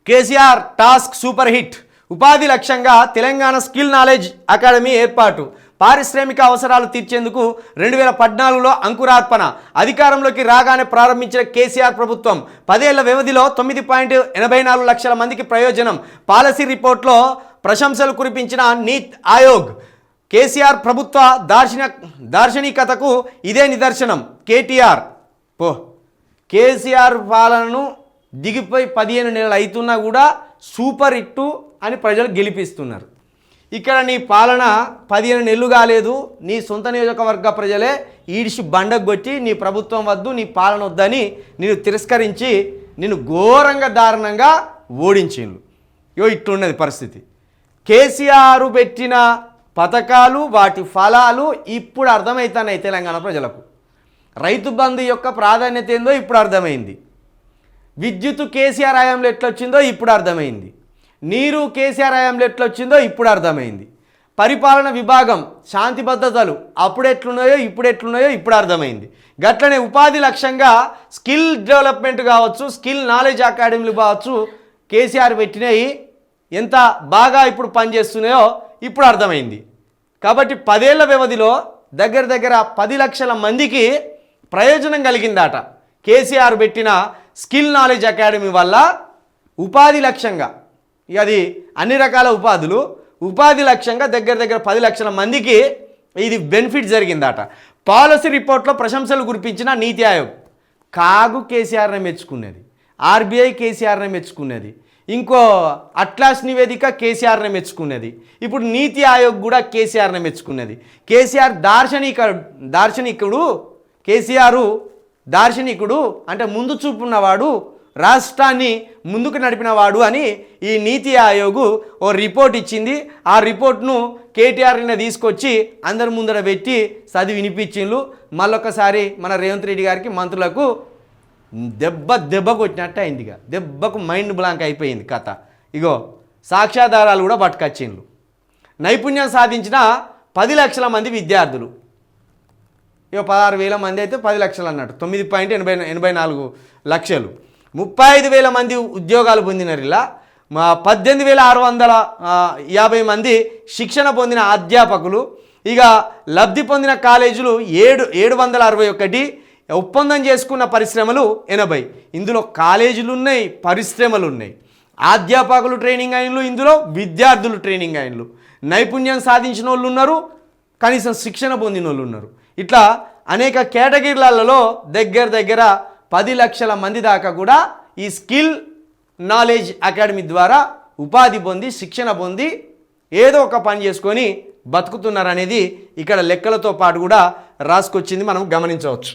KCR task super hit. ఉపాధి లక్ష్యంగా Telangana skill knowledge academy ఏర్పాటు. పారిశ్రామిక అవసరాలు తీర్చేందుకు 2014లో అంకురార్పణ. అధికారంలోకి రాగానే ప్రారంభించిన కేసీఆర్ ప్రభుత్వం 10 ఏళ్ల వ్యవధిలో 9.84 లక్షల మందికి ప్రయోజనం. పాలసీ రిపోర్ట్లో ప్రశంసలు కురిపించిన నీతి ఆయోగ్. కేసీఆర్ ప్రభుత్వ దార్శనికతకు ఇదే నిదర్శనం. కేసీఆర్ పాలనను దిగిపోయి 15 నెలలు అవుతున్నా కూడా సూపర్ హిట్టు అని ప్రజలు గెలిపిస్తున్నారు. ఇక్కడ నీ పాలన 15 నెలలు కాలేదు, నీ సొంత నియోజకవర్గ ప్రజలే ఈడిసి బండకు కొట్టి నీ ప్రభుత్వం వద్దు, నీ పాలన వద్దని నేను తిరస్కరించి నేను ఘోరంగా దారుణంగా ఓడించిండ్రు. ఇట్లున్నది పరిస్థితి. కేసీఆర్ పెట్టిన పథకాలు వాటి ఫలాలు ఇప్పుడు అర్థమవుతున్నాయి తెలంగాణ ప్రజలకు. రైతు బంధు యొక్క ప్రాధాన్యత ఏందో ఇప్పుడు అర్థమైంది. విద్యుత్ కేసీఆర్ హయాంలో ఎట్లొచ్చిందో ఇప్పుడు అర్థమైంది. నీరు కేసీఆర్ హయాంలో ఎట్లొచ్చిందో ఇప్పుడు అర్థమైంది. పరిపాలన విభాగం శాంతి భద్రతలు అప్పుడు ఎట్లున్నాయో ఇప్పుడు అర్థమైంది. గట్లనే ఉపాధి లక్ష్యంగా స్కిల్ డెవలప్మెంట్ కావచ్చు, స్కిల్ నాలెడ్జ్ అకాడమీలు కావచ్చు, కేసీఆర్ పెట్టినవి ఎంత బాగా ఇప్పుడు పనిచేస్తున్నాయో ఇప్పుడు అర్థమైంది. కాబట్టి 10 ఏళ్ల వ్యవధిలో దగ్గర 10 లక్షల మందికి ప్రయోజనం కలిగిందట. కేసీఆర్ పెట్టిన స్కిల్ నాలెడ్జ్ అకాడమీ వల్ల ఉపాధి లక్ష్యంగా, అది అన్ని రకాల ఉపాధి లక్ష్యంగా దగ్గర 10 లక్షల మందికి ఇది బెనిఫిట్ జరిగిందట. పాలసీ రిపోర్ట్లో ప్రశంసలు కురిపించిన నీతి ఆయోగ్. కాగు కేసీఆర్నే మెచ్చుకున్నది, ఆర్బీఐ కేసీఆర్నే మెచ్చుకున్నది, ఇంకో అట్లాస్ నివేదిక కేసీఆర్నే మెచ్చుకున్నది, ఇప్పుడు నీతి ఆయోగ్ కూడా కేసీఆర్నే మెచ్చుకున్నది. కేసీఆర్ దార్శనికుడు అంటే ముందు చూపున్నవాడు, రాష్ట్రాన్ని ముందుకు నడిపినవాడు అని ఈ నీతి ఆయోగ్ ఓ రిపోర్ట్ ఇచ్చింది. ఆ రిపోర్ట్ను కేటీఆర్ని తీసుకొచ్చి అందరి ముందర పెట్టి చదివి వినిపించిండ్రు. మళ్ళొకసారి మన రేవంత్ రెడ్డి గారికి మంత్రులకు దెబ్బ కొట్టినట్టు అయిందిగా. దెబ్బకు మైండ్ బ్లాంక్ అయిపోయింది కథ. సాక్ష్యాధారాలు కూడా పట్టుకొచ్చిండ్రు. నైపుణ్యం సాధించిన 10 లక్షల మంది విద్యార్థులు. 16,000 మంది అయితే 10 లక్షలు అన్నట్టు, 9.84 లక్షలు. 35,000 మంది ఉద్యోగాలు పొందినారు. ఇలా 18,650 మంది శిక్షణ పొందిన అధ్యాపకులు. లబ్ధి పొందిన కాలేజీలు 761, ఒప్పందం చేసుకున్న పరిశ్రమలు 80. ఇందులో కాలేజీలు ఉన్నాయి, పరిశ్రమలు ఉన్నాయి, అధ్యాపకులు ట్రైనింగ్ అయినలు, ఇందులో విద్యార్థులు ట్రైనింగ్ అయినలు, నైపుణ్యం సాధించిన వాళ్ళు ఉన్నారు, కనీసం శిక్షణ పొందిన వాళ్ళు ఉన్నారు. ఇట్లా అనేక కేటగిరీలలో దగ్గర 10 లక్షల మంది దాకా కూడా ఈ స్కిల్ నాలెడ్జ్ అకాడమీ ద్వారా ఉపాధి పొంది, శిక్షణ పొంది ఏదో ఒక పని చేసుకొని బతుకుతున్నారనేది ఇక్కడ లెక్కలతో పాటు కూడా రాసుకొచ్చింది, మనం గమనించవచ్చు.